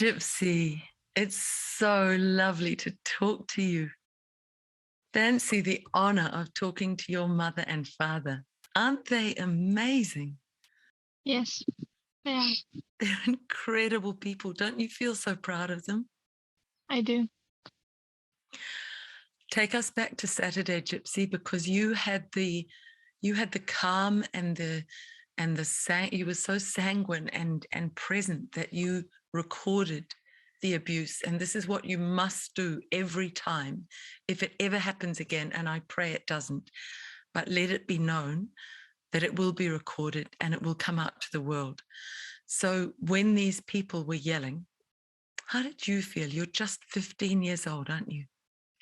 Gypsy, it's so lovely to talk to you. Fancy the honor of talking to your mother and father. Aren't they amazing? Yes, yeah, They're incredible people. Don't you feel so proud of them? I do. Take us back to Saturday, Gypsy, because you had the calm and you were so sanguine and present that you recorded the abuse. And this is what you must do every time if it ever happens again. And I pray it doesn't, but let it be known that it will be recorded and it will come out to the world. So when these people were yelling, how did you feel? You're just 15 years old, aren't you?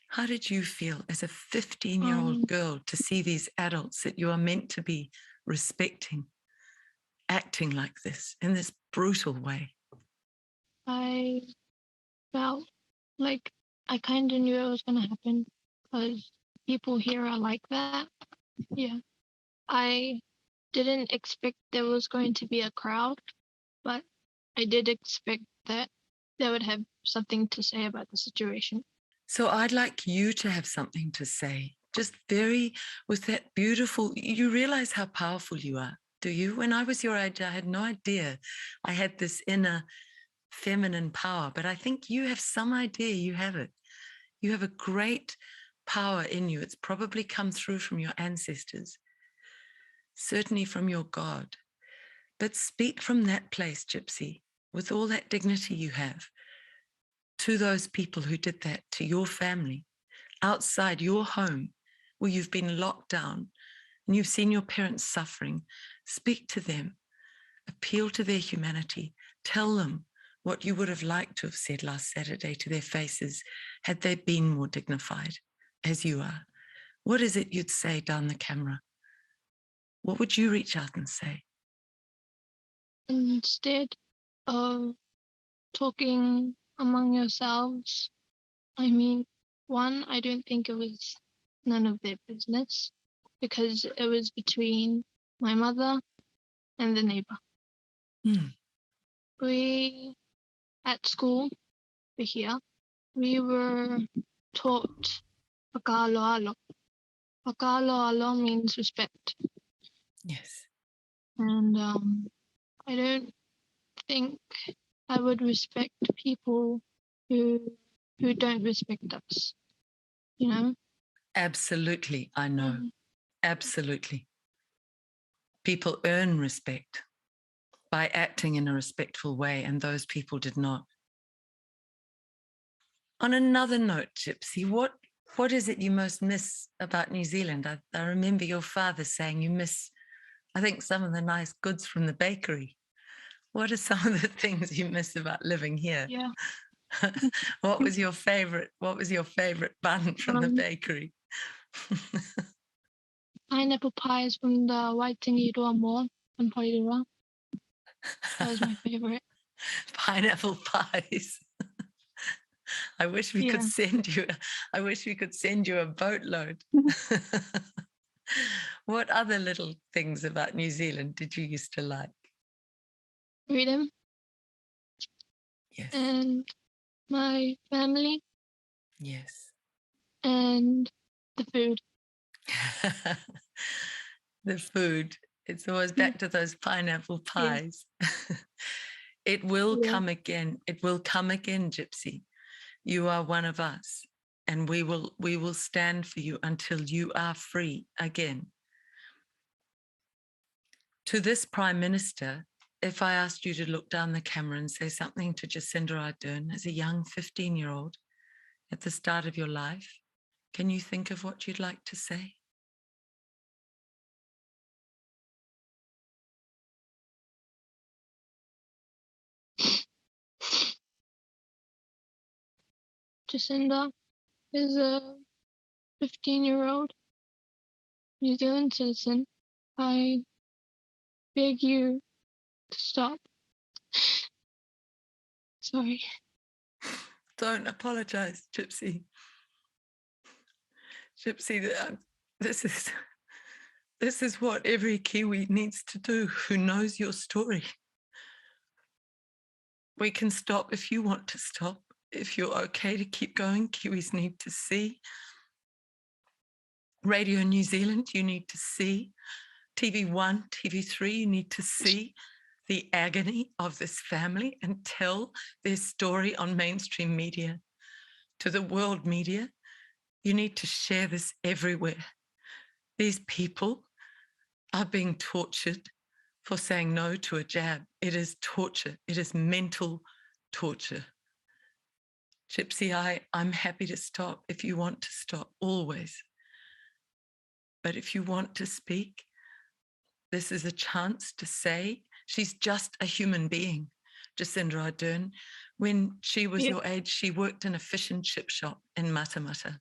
How did you feel as a 15-year-old girl to see these adults that you are meant to be respecting acting like this in this brutal way? I felt like I kind of knew it was going to happen because people here are like that. Yeah. I didn't expect there was going to be a crowd, but I did expect that they would have something to say about the situation. So I'd like you to have something to say, just with that beautiful, you realize how powerful you are, do you? When I was your age, I had no idea I had this inner feminine power, but I think you have some idea you have it. You have a great power in you. It's probably come through from your ancestors, certainly from your God. But speak from that place, Gypsy, with all that dignity you have, to those people who did that to your family, outside your home, where you've been locked down and you've seen your parents suffering. Speak to them, appeal to their humanity, tell them what you would have liked to have said last Saturday to their faces had they been more dignified as you are. What is it you'd say down the camera? What would you reach out and say? Instead of talking among yourselves, I mean, one, I don't think it was none of their business because it was between my mother and the neighbor. We, at school, here, we were taught pakalo-alo. Pakalo-alo means respect. Yes. And I don't think I would respect people who don't respect us, you know? Absolutely, I know. Absolutely. People earn respect by acting in a respectful way, and those people did not. On another note, Gypsy, what is it you most miss about New Zealand? I remember your father saying you miss, I think, some of the nice goods from the bakery. What are some of the things you miss about living here? Yeah. What was your favorite bun from the bakery? Pineapple pies from the Waitangi Mall in Porirua. That was my favorite. Pineapple pies. I wish we could send you a boatload. What other little things about New Zealand did you used to like? Freedom. Yes. And my family. Yes. And the food. The food. It's always back to those pineapple pies. Yeah. It will come again. It will come again, Gypsy. You are one of us, and we will stand for you until you are free again. To this Prime Minister, if I asked you to look down the camera and say something to Jacinda Ardern as a young 15-year-old at the start of your life, can you think of what you'd like to say? Jacinda is a 15-year-old New Zealand citizen. I beg you to stop. Sorry. Don't apologize, Gypsy. Gypsy, this is what every Kiwi needs to do who knows your story. We can stop if you want to stop. If you're okay to keep going, Kiwis need to see. Radio New Zealand, you need to see. TV1, TV3, you need to see the agony of this family and tell their story on mainstream media. To the world media, you need to share this everywhere. These people are being tortured for saying no to a jab. It is torture. It is mental torture. Gypsy, I'm happy to stop if you want to stop, always. But if you want to speak, this is a chance to say she's just a human being. Jacinda Ardern, when she was your age, she worked in a fish and chip shop in Matamata.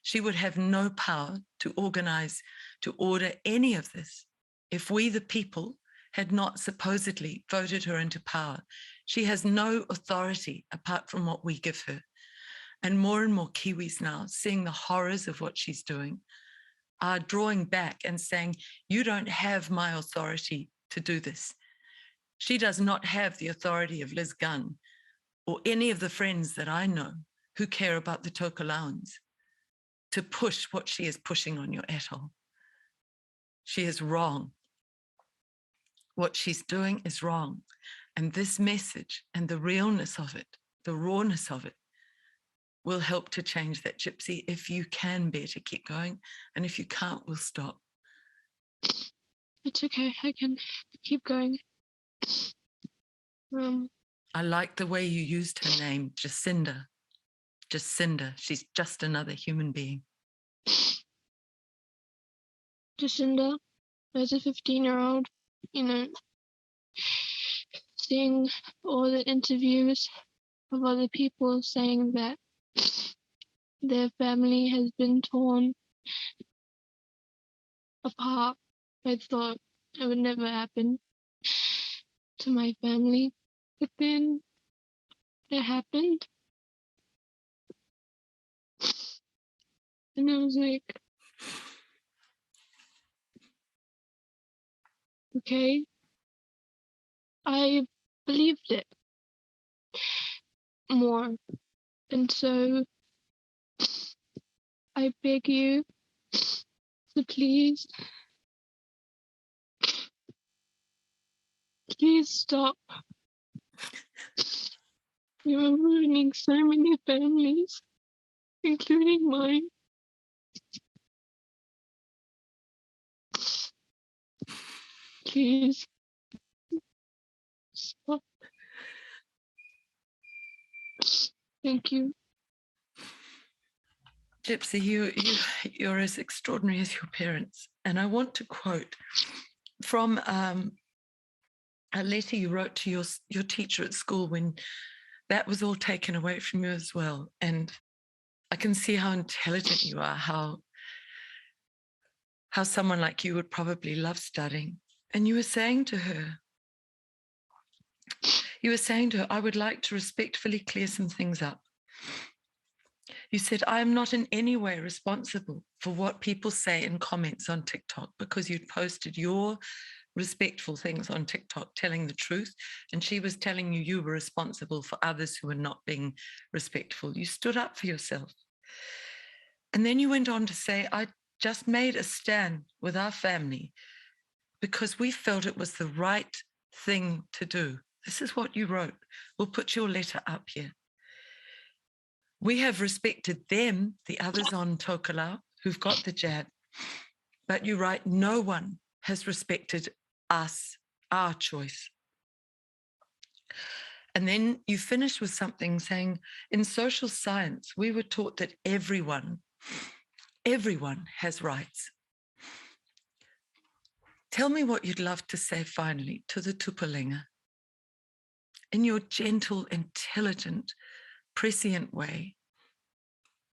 She would have no power to organize, to order any of this if we, the people, had not supposedly voted her into power. She has no authority apart from what we give her. And more Kiwis now, seeing the horrors of what she's doing, are drawing back and saying, you don't have my authority to do this. She does not have the authority of Liz Gunn or any of the friends that I know who care about the Tokelauans to push what she is pushing on your atoll. She is wrong. What she's doing is wrong. And this message and the realness of it, the rawness of it, will help to change that, Gypsy. If you can bear to keep going, and if you can't, we'll stop. It's okay. I can keep going. I like the way you used her name, Jacinda. Jacinda. She's just another human being. Jacinda, as a 15-year-old, seeing all the interviews of other people saying that their family has been torn apart, I thought it would never happen to my family. But then it happened. And I was like, okay, I believed it more. And so I beg you to please stop. You are ruining so many families, including mine. Please stop. Thank you. Gypsy, you're as extraordinary as your parents. And I want to quote from a letter you wrote to your teacher at school when that was all taken away from you as well. And I can see how intelligent you are, how someone like you would probably love studying. And you were saying to her, I would like to respectfully clear some things up. You said, I am not in any way responsible for what people say in comments on TikTok, because you'd posted your respectful things on TikTok telling the truth, and she was telling you were responsible for others who were not being respectful. You stood up for yourself. And then you went on to say, I just made a stand with our family because we felt it was the right thing to do. This is what you wrote. We'll put your letter up here. We have respected them, the others on Tokelau, who've got the jab. But you write, no one has respected us, our choice. And then you finish with something saying, in social science, we were taught that everyone has rights. Tell me what you'd love to say finally to the tupulenga in your gentle, intelligent, prescient way,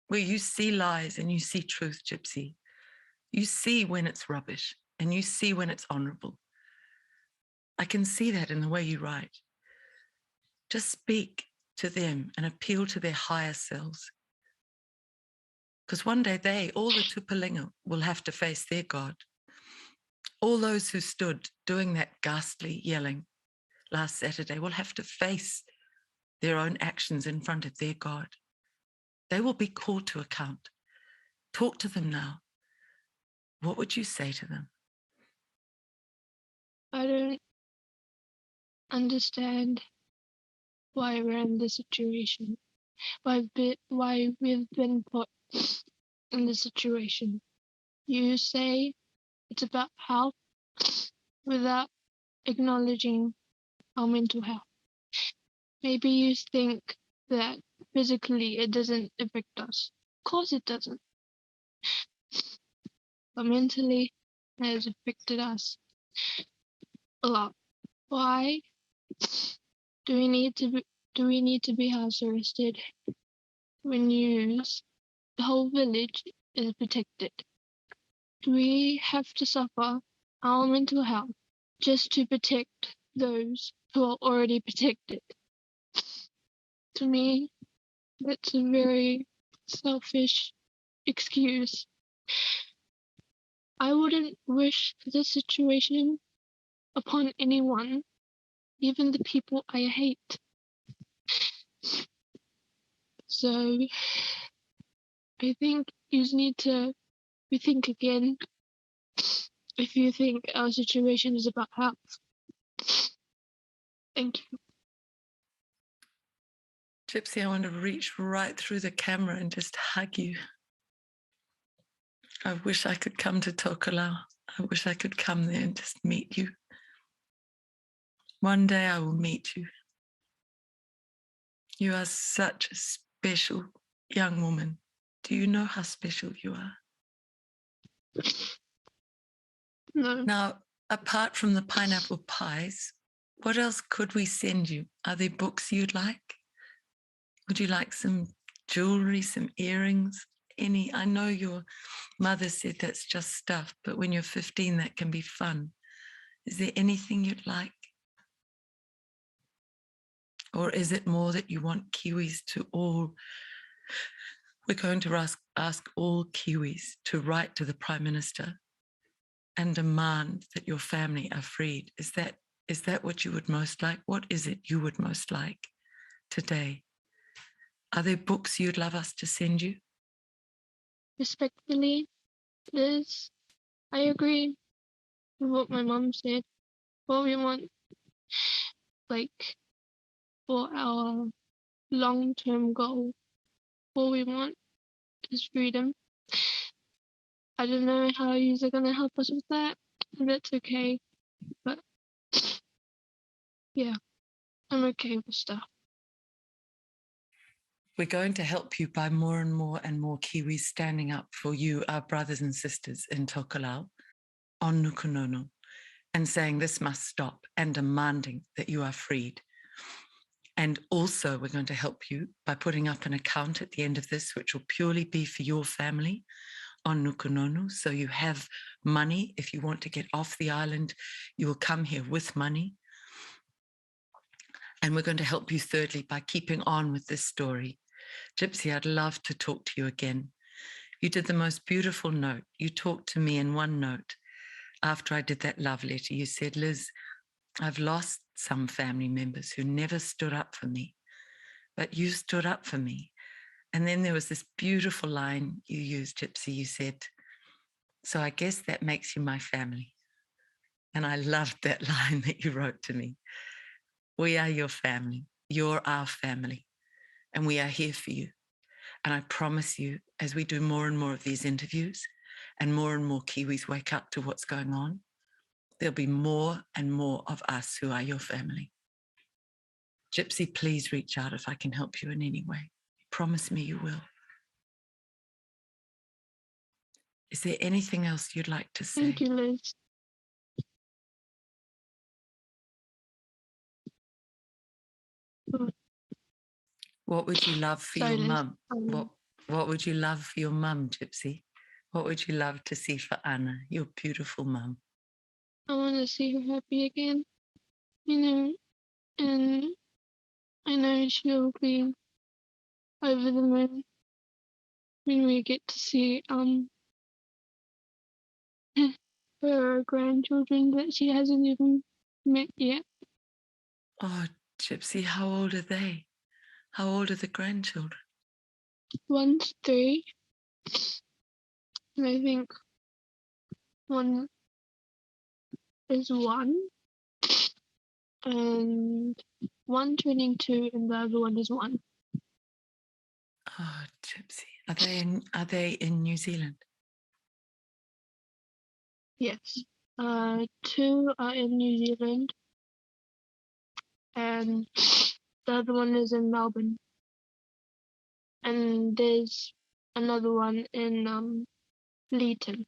where you see lies and you see truth, Gypsy. You see when it's rubbish and you see when it's honorable. I can see that in the way you write. Just speak to them and appeal to their higher selves. Because one day all the tupulenga, will have to face their God. All those who stood doing that ghastly yelling last Saturday will have to face their own actions in front of their God. They will be called to account. Talk to them now. What would you say to them? I don't understand why we're in this situation. Why we've been put in this situation. You say it's about health without acknowledging our mental health. Maybe you think that physically it doesn't affect us. Of course it doesn't. But mentally it has affected us a lot. Why do we need to be house arrested when the whole village is protected? Do we have to suffer our mental health just to protect those who are already protected? To me, that's a very selfish excuse. I wouldn't wish this situation upon anyone, even the people I hate. So I think you need to rethink again if you think our situation is about health. Thank you. Gypsy, I want to reach right through the camera and just hug you. I wish I could come to Tokelau. I wish I could come there and just meet you. One day I will meet you. You are such a special young woman. Do you know how special you are? No. Now, apart from the pineapple pies, what else could we send you? Are there books you'd like? Would you like some jewelry, some earrings? I know your mother said that's just stuff, but when you're 15, that can be fun. Is there anything you'd like? Or is it more that you want kiwis to all? We're going to ask all kiwis to write to the Prime Minister and demand that your family are freed. Is that what you would most like? What is it you would most like today? Are there books you'd love us to send you? Respectfully, Liz, I agree with what my mom said. What we want, like, for our long-term goal, what we want is freedom. I don't know how you are going to help us with that, and that's okay. But, yeah, I'm okay with stuff. We're going to help you by more and more and more Kiwis standing up for you, our brothers and sisters in Tokelau, on Nukunonu, and saying this must stop and demanding that you are freed. And also, we're going to help you by putting up an account at the end of this, which will purely be for your family on Nukunonu. So you have money. If you want to get off the island, you will come here with money. And we're going to help you thirdly by keeping on with this story. Gypsy, I'd love to talk to you again. You did the most beautiful note. You talked to me in one note after I did that love letter. You said, Liz, I've lost some family members who never stood up for me, but you stood up for me. And then there was this beautiful line you used, Gypsy. You said, so I guess that makes you my family. And I loved that line that you wrote to me. We are your family. You're our family. And we are here for you. And I promise you, as we do more and more of these interviews and more Kiwis wake up to what's going on, there'll be more and more of us who are your family. Gypsy, please reach out if I can help you in any way. Promise me you will. Is there anything else you'd like to say? Thank you, Liz. What would you love for your mum? What would you love for your mum, Gypsy? What would you love to see for Anna, your beautiful mum? I want to see her happy again, and I know she'll be over the moon when we get to see her grandchildren that she hasn't even met yet. Oh, Gypsy, how old are they? How old are the grandchildren? One's 3. And I think one is 1. And one turning 2 and the other one is 1. Oh, Gypsy. Are they in New Zealand? Yes. 2 are in New Zealand and the other one is in Melbourne. And there's another one in Leeton.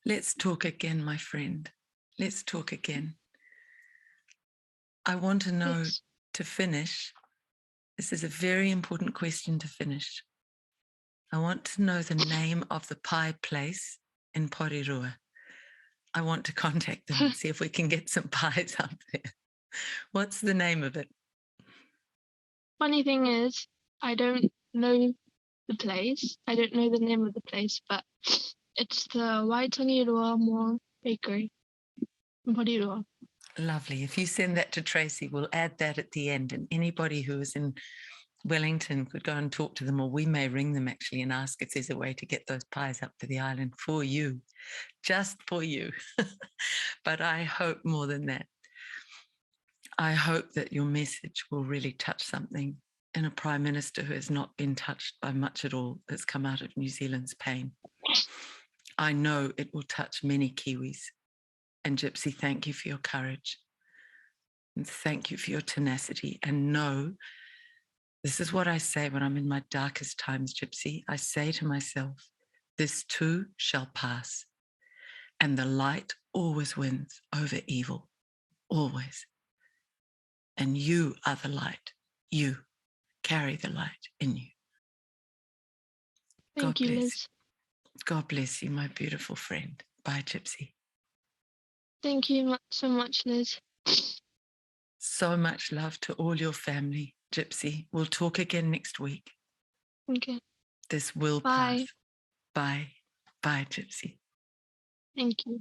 Let's talk again, my friend. Let's talk again. I want to know, Yes. to finish, this is a very important question to finish. I want to know the name of the pie place in Porirua. I want to contact them and see if we can get some pies up there. What's the name of it? Funny thing is, I don't know the place. I don't know the name of the place, but it's the Waitangi Mall Bakery in Porirua. Lovely. If you send that to Tracy, we'll add that at the end. And anybody who is in Wellington could go and talk to them, or we may ring them actually and ask if there's a way to get those pies up to the island for you, just for you. But I hope more than that. I hope that your message will really touch something in a Prime Minister who has not been touched by much at all that's come out of New Zealand's pain. I know it will touch many Kiwis. And Gypsy, thank you for your courage. And thank you for your tenacity. And know, this is what I say when I'm in my darkest times, Gypsy. I say to myself, this too shall pass. And the light always wins over evil, always. And you are the light. You carry the light in you. Thank you, Liz. God bless you, my beautiful friend. Bye, Gypsy. Thank you so much, Liz. So much love to all your family, Gypsy. We'll talk again next week. Okay. This will Bye. pass. Bye. Bye, Gypsy. Thank you.